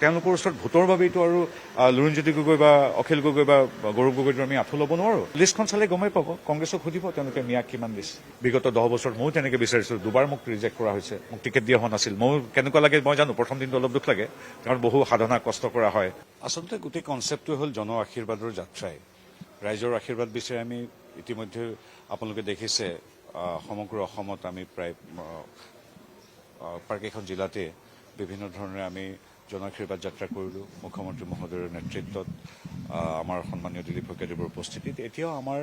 তেওঁলোকৰ ওচৰত ভোটৰ বাবেতো আৰু লুৰিণজ্যোতি গগৈ বা অখিল গগৈ বা গৌৰৱ গগৈটো আমি আঁঠু ল'ব নোৱাৰো। লিষ্টখন চালে গমেই পাব, কংগ্ৰেছক সুধিব তেওঁলোকে মিয়াক কিমান দিছে। বিগত 10 বছৰত ময়ো তেনেকৈ বিচাৰিছোঁ, দুবাৰ মোক ৰিজেক্ট কৰা হৈছে, মোক টিকেট দিয়া হোৱা নাছিল। মোৰ কেনেকুৱা লাগে মই জানো, প্ৰথম দিনটো অলপ দুখ লাগে, কাৰণ বহু সাধনা কষ্ট কৰা হয়। আচলতে গোটেই কনচেপ্টটো হ'ল জন আশীৰ্বাদৰ যাত্ৰাই। ৰাইজৰ আশীৰ্বাদ বিচাৰি আমি ইতিমধ্যে আপোনালোকে দেখিছে সমগ্ৰ অসমত আমি প্ৰায় প্ৰায়কেইখন জিলাতে বিভিন্ন ধৰণে আমি জন আশীৰ্বাদ যাত্ৰা কৰিলোঁ। মুখ্যমন্ত্ৰী মহোদয়ৰ নেতৃত্বত আমাৰ সন্মানীয় দিলীপ শইকীয়াদেৱৰ উপস্থিতিত এতিয়াও আমাৰ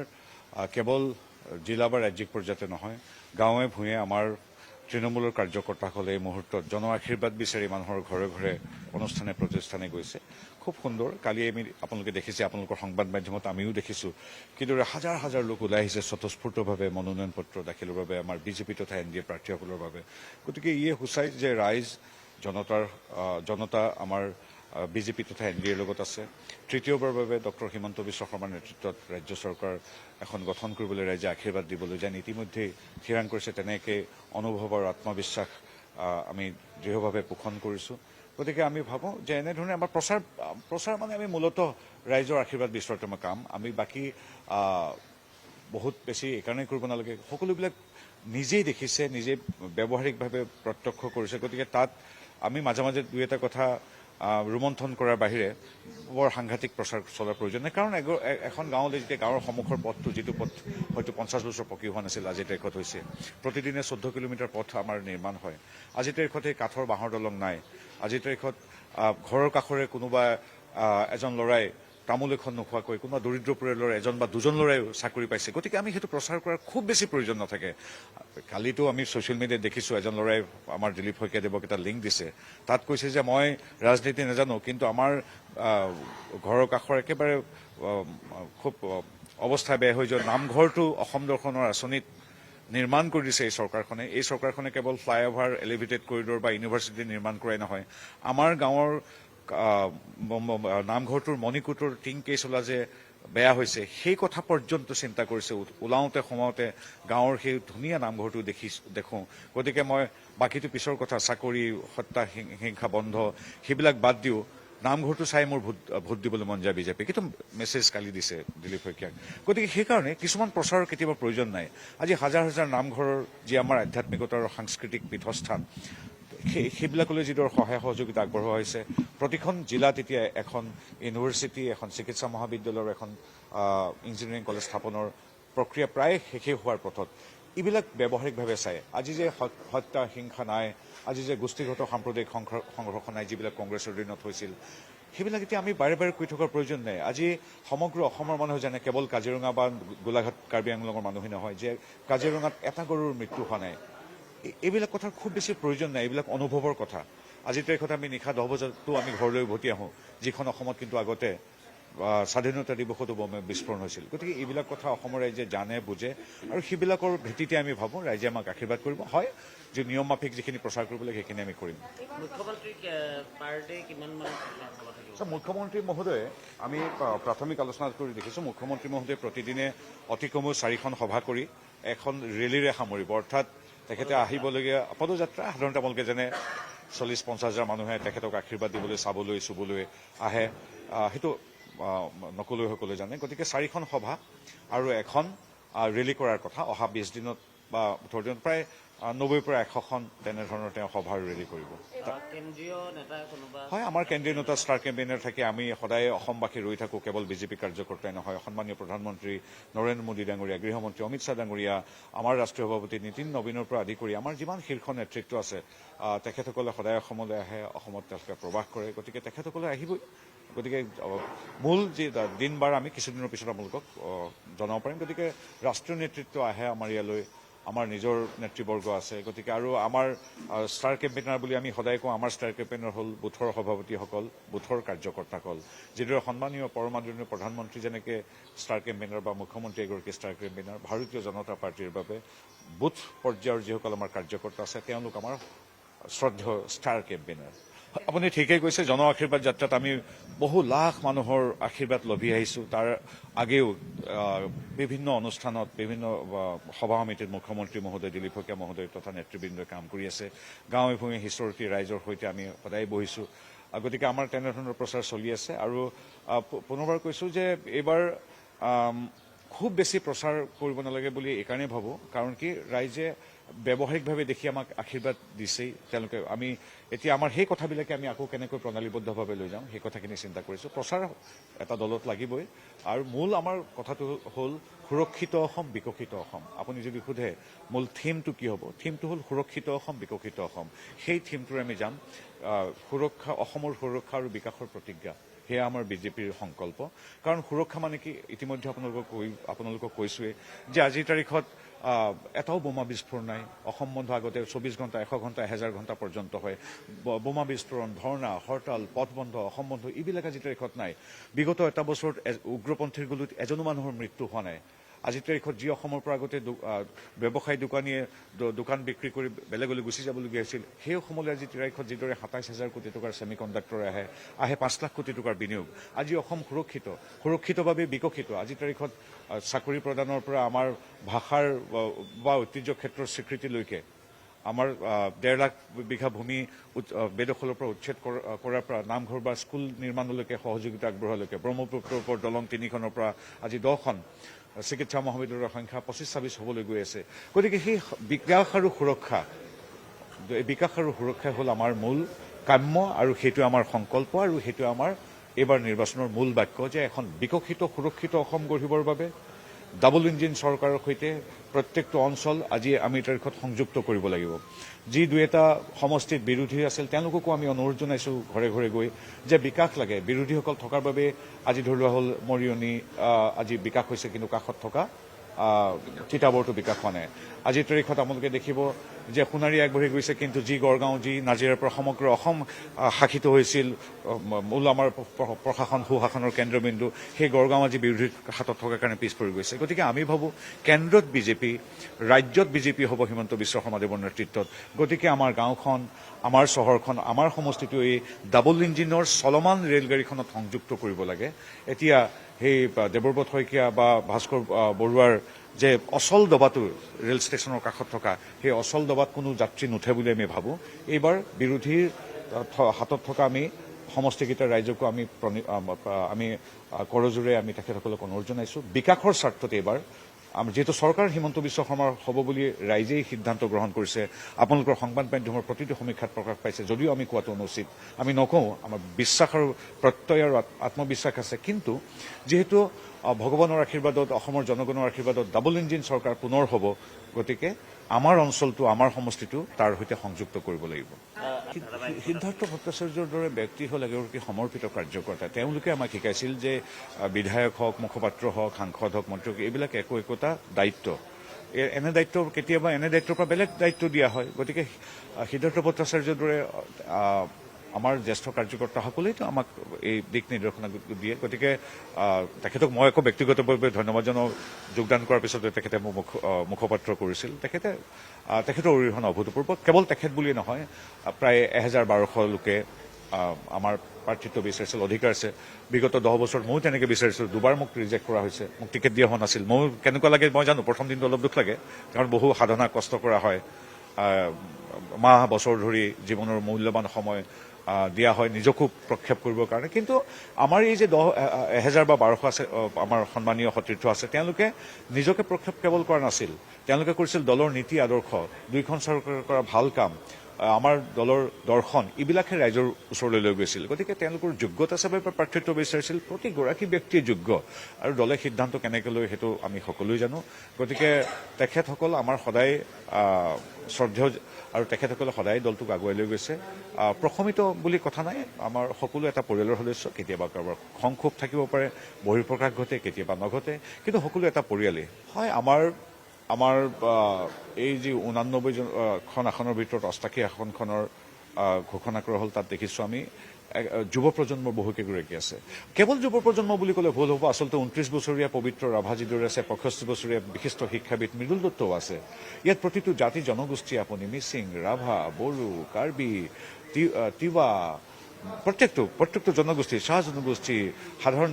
কেৱল জিলা বা ৰাজ্যিক পৰ্যায়তে নহয়, গাঁৱে ভূঞে আমাৰ তৃণমূলৰ কাৰ্যকৰ্তাসকলে এই মুহূৰ্তত জন আশীৰ্বাদ বিচাৰি মানুহৰ ঘৰে ঘৰে অনুষ্ঠানে প্ৰতিষ্ঠানে গৈছে। খুব সুন্দৰ। কালি আমি আপোনালোকে দেখিছে, আপোনালোকৰ সংবাদ মাধ্যমত আমিও দেখিছোঁ, কিদৰে হাজাৰ হাজাৰ লোক ওলাই আহিছে স্বতঃস্ফূৰ্তভাৱে মনোনয়ন পত্ৰ দাখিলৰ বাবে আমাৰ বিজেপি তথা NDA প্ৰাৰ্থীসকলৰ বাবে। গতিকে ইয়ে সূচায় যে ৰাইজ জনতা আমাৰ বিজেপি তথা NDAৰ লগত আছে। তৃতীয়বাৰৰ বাবে ডক্টৰ হিমন্ত বিশ্ব শৰ্মাৰ নেতৃত্বত ৰাজ্য চৰকাৰ এখন গঠন কৰিবলৈ ৰাইজে আশীৰ্বাদ দিবলৈ যেন ইতিমধ্যেই থিৰাং কৰিছে, তেনেকৈ অনুভৱ আৰু আত্মবিশ্বাস আমি দৃঢ়ভাৱে পোষণ কৰিছোঁ। গতিকে আমি ভাবোঁ যে এনেধৰণে আমাৰ প্ৰচাৰ মানে আমি মূলতঃ ৰাইজৰ আশীৰ্বাদ বিচৰাটো আমাৰ কাম। আমি বাকী বহুত বেছি এইকাৰণেই কৰিব নালাগে, সকলোবিলাক নিজেই দেখিছে, নিজেই ব্যৱহাৰিকভাৱে প্ৰত্যক্ষ কৰিছে। গতিকে তাত আমি মাজে মাজে দুই এটা কথা ৰোমন্থন কৰাৰ বাহিৰে বৰ সাংঘাতিক প্ৰচাৰ চলাৰ প্ৰয়োজন নাই। কাৰণ এখন গাঁৱলৈ যেতিয়া গাঁৱৰ সন্মুখৰ পথটো, যিটো পথ হয়তো 50 বছৰ পকী হোৱা নাছিল, আজিৰ তাৰিখত হৈছে। প্ৰতিদিনে 14 কিলোমিটাৰ পথ আমাৰ নিৰ্মাণ হয়। আজিৰ তাৰিখত এই কাঠৰ বাঁহৰ দলং নাই। আজিৰ তাৰিখত ঘৰৰ কাষৰে কোনোবা এজন ল'ৰাই তামোল এখন নোখোৱাকৈ কোনোবা দৰিদ্ৰ পৰিয়ালৰ এজন বা দুজন ল'ৰাই চাকৰি পাইছে। গতিকে আমি সেইটো প্ৰচাৰ কৰাৰ খুব বেছি প্ৰয়োজন নাথাকে। কালিতো আমি ছ'চিয়েল মিডিয়াত দেখিছোঁ, এজন ল'ৰাই আমাৰ দিলীপ শইকীয়াদেৱক এটা লিংক দিছে। তাত কৈছে যে মই ৰাজনীতি নাজানো, কিন্তু আমাৰ ঘৰৰ কাষৰ একেবাৰে খুব অৱস্থা বেয়া হৈ যোৱা নামঘৰটো অসম দৰ্শনৰ আঁচনিত নিৰ্মাণ কৰি দিছে এই চৰকাৰখনে। এই চৰকাৰখনে কেৱল ফ্লাইঅভাৰ, এলিভেটেড কৰিডৰ বা ইউনিভাৰ্চিটি নিৰ্মাণ কৰাই নহয়, আমাৰ গাঁৱৰ নামঘৰটোৰ মণিকূটৰ টিং কেইচলা যে বেয়া হৈছে, সেই কথা পৰ্যন্ত চিন্তা কৰিছে। ওলাওঁতে সোমাওঁতে গাঁৱৰ সেই ধুনীয়া নামঘৰটো দেখোঁ। গতিকে মই বাকীটো পিছৰ কথা, চাকৰি, হত্যা হিংসা বন্ধ, সেইবিলাক বাদ দিওঁ, নামঘৰটো চাই মোৰ ভোট দিবলৈ মন যায় বিজেপি। কিন্তু মেছেজ কালি দিছে দিলীপ শইকীয়াক। গতিকে সেইকাৰণে কিছুমান প্ৰচাৰৰ কেতিয়াবা প্ৰয়োজন নাই। আজি হাজাৰ হাজাৰ নামঘৰৰ যি আমাৰ আধ্যাত্মিকতা আৰু সাংস্কৃতিক পীঠস্থান, সেইবিলাকলৈ যিদৰে সহায় সহযোগিতা আগবঢ়োৱা হৈছে, প্ৰতিখন জিলাত এতিয়া এখন ইউনিভাৰ্চিটি, এখন চিকিৎসা মহাবিদ্যালয়ৰ, এখন ইঞ্জিনিয়াৰিং কলেজ স্থাপনৰ প্ৰক্ৰিয়া প্ৰায় শেষেই হোৱাৰ পথত। এইবিলাক ব্যৱহাৰিকভাৱে চাই আজি যে হত্যা হিংসা নাই, আজি যে গোষ্ঠীগত সাম্প্ৰদায়িক সংঘৰ্ষ নাই, যিবিলাক কংগ্ৰেছৰ দিনত হৈছিল, সেইবিলাক এতিয়া আমি বাৰে বাৰে কৈ থকাৰ প্ৰয়োজন নাই। আজি সমগ্ৰ অসমৰ মানুহ জানে, কেৱল কাজিৰঙা বা গোলাঘাট কাৰ্বি আংলঙৰ মানুহে নহয়, যে কাজিৰঙাত এটা গৰুৰ মৃত্যু হোৱা নাই। এইবিলাক কথাৰ খুব বেছি প্ৰয়োজন নাই, এইবিলাক অনুভৱৰ কথা। আজিৰ তাৰিখত আমি নিশা 10 বজাতো আমি ঘৰলৈ উভতি আহোঁ, যিখন অসমত কিন্তু আগতে স্বাধীনতা দিৱসতো বোম বিস্ফোৰণ হৈছিল। গতিকে এইবিলাক কথা অসমৰ ৰাইজে জানে, বুজে, আৰু সেইবিলাকৰ ভিত্তিতে আমি ভাবোঁ ৰাইজে আমাক আশীৰ্বাদ কৰিব। হয়, যে নিয়ম মাফিক যিখিনি প্ৰচাৰ কৰিব লাগে সেইখিনি আমি কৰিম। মুখ্যমন্ত্ৰী মহোদয়ে আমি প্ৰাথমিক আলোচনা কৰি দেখিছোঁ, মুখ্যমন্ত্ৰী মহোদয়ে প্ৰতিদিনে অতি কমেও 4খন সভা কৰি এখন ৰেলীৰে সামৰিব। অৰ্থাৎ তেখেতে আহিবলগীয়া পদযাত্ৰা, সাধাৰণতে আপোনালোকে যেনে 40-50 হাজাৰ মানুহে তেখেতক আশীৰ্বাদ দিবলৈ, চাবলৈ, চুবলৈ আহে, সেইটো নকলৈ সকলোৱে জানে। গতিকে 4খন সভা আৰু এখন ৰেলী কৰাৰ কথা অহা 20 দিনত বা 18 দিনত, প্ৰায় 90ৰ পৰা 100খন তেনেধৰণৰ তেওঁ সভা ৰেলী কৰিব। হয়, আমাৰ কেন্দ্ৰীয় নেতা ষ্টাৰ কেম্পেইনাৰ থাকে। আমি সদায় অসমবাসী ৰৈ থাকোঁ, কেৱল বিজেপি কাৰ্যকৰ্তাই নহয়, সন্মানীয় প্ৰধানমন্ত্ৰী নৰেন্দ্ৰ মোদী ডাঙৰীয়া, গৃহমন্ত্ৰী অমিত শ্বাহ ডাঙৰীয়া, আমাৰ ৰাষ্ট্ৰীয় সভাপতি নীতিন নবীনৰ পৰা আদি কৰি আমাৰ যিমান শীৰ্ষ নেতৃত্ব আছে, তেখেতসকলে সদায় অসমলৈ আহে, অসমত তেওঁলোকে প্ৰৱাস কৰে। গতিকে তেখেতসকলে আহিবই। গতিকে মূল যি দিন বাৰ আমি কিছুদিনৰ পিছত আপোনালোকক জনাব পাৰিম। গতিকে ৰাষ্ট্ৰীয় নেতৃত্ব আহে আমাৰ ইয়ালৈ, আমাৰ নিজৰ নেতৃবৰ্গ আছে। গতিকে আৰু আমাৰ ষ্টাৰ কেম্পেইনাৰ বুলি আমি সদায় কওঁ, আমাৰ ষ্টাৰ কেম্পেইনাৰ হ'ল বুথৰ সভাপতিসকল, বুথৰ কাৰ্যকৰ্তাসকল। যিদৰে সন্মানীয় পৰমাদৰণীয় প্ৰধানমন্ত্ৰী যেনেকৈ ষ্টাৰ কেম্পেইনাৰ বা মুখ্যমন্ত্ৰী এগৰাকী ষ্টাৰ কেম্পেইনাৰ, ভাৰতীয় জনতা পাৰ্টীৰ বাবে বুথ পৰ্যায়ৰ যিসকল আমাৰ কাৰ্যকৰ্তা আছে, তেওঁলোক আমাৰ শ্ৰদ্ধেয় ষ্টাৰ কেম্পেইনাৰ। আপুনি ঠিকেই কৈছে, জন আশীৰ্বাদ যাত্ৰাত আমি বহু লাখ মানুহৰ আশীৰ্বাদ লভি আহিছোঁ। তাৰ আগেও বিভিন্ন অনুষ্ঠানত, বিভিন্ন সভা সমিতিত মুখ্যমন্ত্ৰী মহোদয়, দিলীপ শইকীয়া মহোদয় তথা নেতৃবৃন্দই কাম কৰি আছে। গাঁৱে ভূঞে সিঁচৰতি ৰাইজৰ সৈতে আমি সদায় বহিছোঁ। গতিকে আমাৰ তেনেধৰণৰ প্ৰচাৰ চলি আছে আৰু পুনৰবাৰ কৈছোঁ যে এইবাৰ খুব বেছি প্ৰচাৰ কৰিব নালাগে বুলি এইকাৰণেই ভাবোঁ, কাৰণ কি ৰাইজে ব্যৱহাৰিকভাৱে দেখি আমাক আশীৰ্বাদ দিছেই। তেওঁলোকে আমি এতিয়া আমাৰ সেই কথাবিলাকে আমি আকৌ কেনেকৈ প্ৰণালীবদ্ধভাৱে লৈ যাওঁ সেই কথাখিনি চিন্তা কৰিছোঁ। প্ৰচাৰ এটা দলত লাগিবই আৰু মূল আমাৰ কথাটো হ'ল সুৰক্ষিত অসম, বিকশিত অসম। আপুনি যদি সোধে মূল থিমটো কি হ'ব, থিমটো হ'ল সুৰক্ষিত অসম, বিকশিত অসম। সেই থিমটোৰে আমি যাম। সুৰক্ষা, অসমৰ সুৰক্ষা আৰু বিকাশৰ প্ৰতিজ্ঞা, সেয়া আমাৰ বিজেপিৰ সংকল্প। কাৰণ সুৰক্ষা মানে কি, ইতিমধ্যে আপোনালোকক কৈছোৱেই যে আজিৰ তাৰিখত এটাও বোমা বিস্ফোৰণ নাই। অসম বন্ধ আগতে 24 ঘণ্টা, 100 ঘণ্টা, 1000 ঘণ্টা পৰ্যন্ত হয়। বোমা বিস্ফোৰণ, ধৰ্ণা, হৰতাল, পথ বন্ধ, অসম বন্ধ এইবিলাক আজিৰ তাৰিখত নাই। বিগত এটা বছৰত উগ্ৰপন্থীৰ গুলীত এজনো মানুহৰ মৃত্যু হোৱা নাই। আজিৰ তাৰিখত যি অসমৰ পৰা আগতে ব্যৱসায়ী দোকানীয়ে দোকান বিক্ৰী কৰি বেলেগলৈ গুচি যাবলগীয়া হৈছিল, সেই অসমলৈ আজিৰ তাৰিখত যিদৰে 27,000 কোটি টকাৰ ছেমি কণ্ডাক্টৰ আহে 5 লাখ কোটি টকাৰ বিনিয়োগ। আজি অসম সুৰক্ষিতভাৱে বিকশিত। আজিৰ তাৰিখত চাকৰি প্ৰদানৰ পৰা আমাৰ ভাষাৰ বা ঐতিহ্য ক্ষেত্ৰৰ স্বীকৃতিলৈকে, আমাৰ 1.5 লাখ বিঘা ভূমি বেদখলৰ পৰা উচ্ছেদ কৰাৰ পৰা নামঘৰ বা স্কুল নিৰ্মাণলৈকে সহযোগিতা আগবঢ়োৱালৈকে, ব্ৰহ্মপুত্ৰৰ ওপৰত দলং 3খনৰ পৰা আজি 10খন, চিকিৎসা মহাবিদ্যালয়ৰ সংখ্যা 25-26 হ'বলৈ গৈ আছে। গতিকে সেই বিকাশ আৰু সুৰক্ষাই হ'ল আমাৰ মূল কাম্য আৰু সেইটো আমাৰ সংকল্প আৰু সেইটো আমাৰ এইবাৰ নিৰ্বাচনৰ মূল বাক্য যে এখন বিকশিত সুৰক্ষিত অসম গঢ়িবৰ বাবে ডাবল ইঞ্জিন চৰকাৰৰ সৈতে প্ৰত্যেকটো অঞ্চল আজি আমি তাৰিখত সংযুক্ত কৰিব লাগিব। যি দুই এটা সমষ্টিত বিৰোধী আছিল তেওঁলোককো আমি অনুৰোধ জনাইছোঁ ঘৰে ঘৰে গৈ যে বিকাশ লাগে। বিৰোধীসকল থকাৰ বাবে আজি ধৰি লোৱা হ'ল মৰিয়নি আজি বিকাশ হৈছে, কিন্তু কাষত থকা তিতাবৰটো বিকাশ হোৱা নাই। আজিৰ তাৰিখত আপোনালোকে দেখিব যে সোণাৰী আগবাঢ়ি গৈছে, কিন্তু যি গড়গাঁও, যি নাজিৰাৰ পৰা সমগ্ৰ অসম শাসিত হৈছিল, মূল আমাৰ প্ৰশাসন সুশাসনৰ কেন্দ্ৰবিন্দু, সেই গড়গাঁও আজি বিৰোধীৰ হাতত থকাৰ কাৰণে পিছ পৰি গৈছে। গতিকে আমি ভাবোঁ কেন্দ্ৰত বিজেপি, ৰাজ্যত বিজেপি হ'ব হিমন্ত বিশ্ব শৰ্মাদেৱৰ নেতৃত্বত। গতিকে আমাৰ গাঁওখন, আমাৰ চহৰখন, আমাৰ সমষ্টিটো এই ডাবল ইঞ্জিনৰ চলমান ৰেলগাড়ীখনত সংযুক্ত কৰিব লাগে। এতিয়া সেই দেৱব্ৰত শইকীয়া বা ভাস্কৰ বৰুৱাৰ যে অচল দবাটো ৰেল ষ্টেচনৰ কাষত থকা, সেই অচল দবাত কোনো যাত্ৰী নুঠে বুলি আমি ভাবোঁ। এইবাৰ বিৰোধীৰ হাতত থকা আমি সমষ্টিকেইটাৰ ৰাইজকো আমি কৰজোৰে আমি তেখেতসকলক অনুৰোধ জনাইছোঁ বিকাশৰ স্বাৰ্থত এইবাৰ যিহেতু চৰকাৰ হিমন্ত বিশ্ব শৰ্মাৰ হ'ব বুলি ৰাইজেই সিদ্ধান্ত গ্ৰহণ কৰিছে। আপোনালোকৰ সংবাদ মাধ্যমৰ প্ৰতিটো সমীক্ষাত প্ৰকাশ পাইছে, যদিও আমি কোৱাটো অনুচিত, আমি নকওঁ, আমাৰ বিশ্বাস আৰু প্ৰত্যয় আৰু আত্মবিশ্বাস আছে। কিন্তু যিহেতু ভগৱানৰ আশীৰ্বাদত, অসমৰ জনগণৰ আশীৰ্বাদত ডাবল ইঞ্জিন চৰকাৰ পুনৰ হ'ব, গতিকে আমাৰ অঞ্চলটো, আমাৰ সমষ্টিটো তাৰ সৈতে সংযুক্ত কৰিব লাগিব। সিদ্ধাৰ্থ ভট্টাচাৰ্যৰ দৰে ব্যক্তি হ'ল এগৰাকী সমৰ্পিত কাৰ্যকৰ্তা। তেওঁলোকে আমাক শিকাইছিল যে বিধায়ক হওক, মুখপাত্ৰ হওক, সাংসদ হওক, মন্ত্ৰী হওক, এইবিলাক একোটা দায়িত্ব। এনে দায়িত্ব কেতিয়াবা এনে দায়িত্বৰ পৰা বেলেগ দায়িত্ব দিয়া হয়। গতিকে সিদ্ধাৰ্থ ভট্টাচাৰ্যৰ দৰে আমাৰ জ্যেষ্ঠ কাৰ্যকৰ্তাসকলেইতো আমাক এই দিক নিৰ্দেশনা দিয়ে। গতিকে তেখেতক মই আকৌ ব্যক্তিগতভাৱে ধন্যবাদ জনাওঁ। যোগদান কৰাৰ পিছতে তেখেতে মোক মুখপাত্ৰ কৰিছিল। তেখেতৰ অৰিহণা অভূতপূৰ্ব। কেৱল তেখেত বুলিয়ে নহয়, প্ৰায় 1000-1200 লোকে আমাৰ প্ৰাৰ্থিত্ব বিচাৰিছিল, অধিকাৰ আছে। বিগত 10 বছৰত ময়ো তেনেকৈ বিচাৰিছিলোঁ, দুবাৰ মোক ৰিজেক্ট কৰা হৈছে, মোক টিকেট দিয়া হোৱা নাছিল। মোৰ কেনেকুৱা লাগে মই জানো, প্ৰথম দিনটো অলপ দুখ লাগে, কাৰণ বহু সাধনা কষ্ট কৰা হয়, মাহ বছৰ ধৰি জীৱনৰ মূল্যৱান সময় দিয়া হয় নিজকো প্ৰক্ষেপ কৰিবৰ কাৰণে। কিন্তু আমাৰ এই যে 1000 বা 1200 আছে, আমাৰ সন্মানীয় সতীৰ্থ আছে, তেওঁলোকে নিজকে প্ৰক্ষেপ কেৱল কৰা নাছিল, তেওঁলোকে কৰিছিল দলৰ নীতি আদৰ্শ, দুইখন চৰকাৰে কৰা ভাল কাম, আমাৰ দলৰ দৰ্শন, এইবিলাকহে ৰাইজৰ ওচৰলৈ লৈ গৈছিল। গতিকে তেওঁলোকৰ যোগ্যতা হিচাপে প্ৰাৰ্থিত্ব বিচাৰিছিল। প্ৰতিগৰাকী ব্যক্তিয়ে যোগ্য আৰু দলে সিদ্ধান্ত কেনেকৈ লয় সেইটো আমি সকলোৱে জানো। গতিকে তেখেতসকল আমাৰ সদায় শ্ৰদ্ধেয় আৰু তেখেতসকলে সদায় দলটোক আগুৱাই লৈ গৈছে। প্ৰশমিত বুলি কথা নাই, আমাৰ সকলো এটা পৰিয়ালৰ সদস্য। কেতিয়াবা কাৰোবাৰ খং ক্ষোভ থাকিব পাৰে, বহিঃপ্ৰকাশ ঘটে, কেতিয়াবা নঘটে, কিন্তু সকলো এটা পৰিয়ালেই হয়। আমাৰ এই যি 89খন আসনৰ ভিতৰত অষ্টাশী আসনখনৰ ঘোষণা কৰা হ'ল, তাত দেখিছোঁ আমি যুৱ প্ৰজন্মৰ বহুকেইগৰাকী আছে। কেৱল যুৱ প্ৰজন্ম বুলি ক'লে ভুল হ'ব, আচলতে 29 বছৰীয়া পবিত্ৰ ৰাভা যিদৰে আছে, 65 বছৰীয়া বিশিষ্ট শিক্ষাবিদ মৃদুল দত্তও আছে। ইয়াত প্ৰতিটো জাতি জনগোষ্ঠী, আপুনি মিচিং, ৰাভা, বড়ো, কাৰ্বি, তিৱা, প্ৰত্যেকটো জনগোষ্ঠী, চাহ জনগোষ্ঠী, সাধাৰণ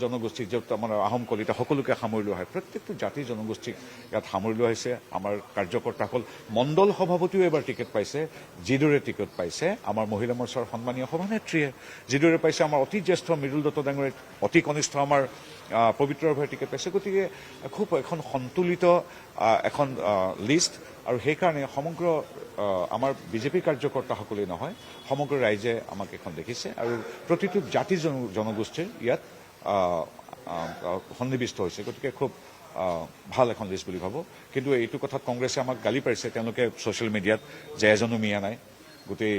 জনগোষ্ঠী, য'ত আমাৰ আহোম কলিতা সকলোকে সামৰি লোৱা হয়, প্ৰত্যেকটো জাতি জনগোষ্ঠীক ইয়াত সামৰি লোৱা হৈছে। আমাৰ কাৰ্যকৰ্তাসকল, মণ্ডল সভাপতিও এবাৰ টিকেট পাইছে, যিদৰে টিকেট পাইছে আমাৰ মহিলা মৰ্চাৰ সন্মানীয় সভানেত্ৰীয়ে, যিদৰে পাইছে আমাৰ অতি জ্যেষ্ঠ মৃদুল দত্ত ডাঙৰীয়াই, অতি কনিষ্ঠ আমাৰ পবিত্ৰ ৰাভাই টিকেট পাইছে। গতিকে খুব এখন সন্তুলিত এখন লিষ্ট, আৰু সেইকাৰণে সমগ্ৰ আমাৰ বিজেপি কাৰ্যকৰ্তাসকলেই নহয়, সমগ্ৰ ৰাইজে আমাক এখন দেখিছে, আৰু প্ৰতিটো জাতি জনগোষ্ঠীৰ ইয়াত সন্নিৱিষ্ট হৈছে। গতিকে খুব ভাল এখন লিষ্ট বুলি ভাবোঁ। কিন্তু এইটো কথাত কংগ্ৰেছে আমাক গালি পাৰিছে, তেওঁলোকে ছ'চিয়েল মিডিয়াত, যে এজনো মিয়া নাই, গোটেই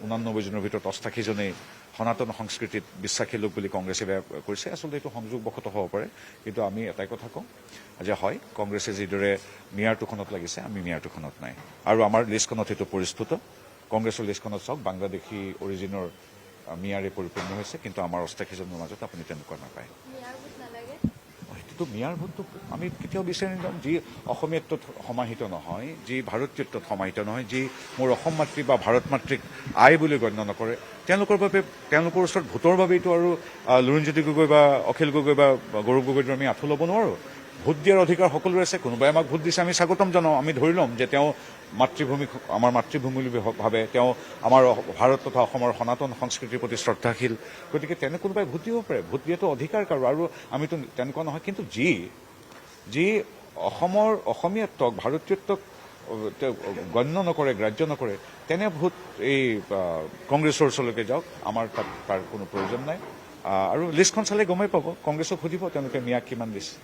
89 জনৰ ভিতৰত 88 জনেই সনাতন সংস্কৃতিত বিশ্বাসী লোক বুলি কংগ্ৰেছে বেয়া কৰিছে। আচলতে এইটো সংযোগবশতঃ হ'ব পাৰে, কিন্তু আমি এটাই কথা কওঁ যে হয়, কংগ্ৰেছে যিদৰে মিয়াৰ টুখনত লাগিছে, আমি মিয়াৰ টুখনত নাই। আৰু আমাৰ লিষ্টখনত সেইটো পৰিস্ফুট। কংগ্ৰেছৰ লিষ্টখনত চাওক, বাংলাদেশী অৰিজিনৰ মিয়াৰে পৰিপূৰ্ণ হৈছে, কিন্তু আমাৰ 88 জনৰ মাজত আপুনি তেনেকুৱা নাপায়। সেইটোতো মিয়াৰ ভোটটো আমি কেতিয়াও বিচাৰি নাযাওঁ, যি অসমীয়াত্বত সমাহিত নহয়, যি ভাৰতীয়ত্বত সমাহিত নহয়, যি মোৰ অসম মাতৃ বা ভাৰত মাতৃক আই বুলি গণ্য নকৰে, তেওঁলোকৰ বাবে, তেওঁলোকৰ ওচৰত ভোটৰ বাবেতো আৰু লুৰিণজ্যোতি গগৈ বা অখিল গগৈ বা গৌৰৱ গগৈৰ আমি আঁঠু ল'ব নোৱাৰোঁ। ভোট দিয়াৰ অধিকাৰ সকলোৰে আছে। কোনোবাই আমাক ভোট দিছে, আমি স্বাগতম জনাওঁ। আমি ধৰি ল'ম যে তেওঁ মাতৃভূমি, আমাৰ মাতৃভূমি বুলি ভাবে, তেওঁ আমাৰ ভাৰত তথা অসমৰ সনাতন সংস্কৃতিৰ প্ৰতি শ্ৰদ্ধাশীল। গতিকে তেনে কোনোবাই ভোট দিব পাৰে, ভোট দিয়াটো অধিকাৰ কাৰো, আৰু আমিতো তেনেকুৱা নহয়। কিন্তু যি অসমৰ অসমীয়াত্বক, ভাৰতীয়ত্বক গণ্য নকৰে, গ্ৰাহ্য নকৰে, তেনে ভোট এই কংগ্ৰেছৰ ওচৰলৈকে যাওক, আমাৰ তাত তাৰ কোনো প্ৰয়োজন নাই। আৰু লিষ্টখন চালে গমেই পাব, কংগ্ৰেছক সুধিব তেওঁলোকে মিয়াক কিমান দিছে।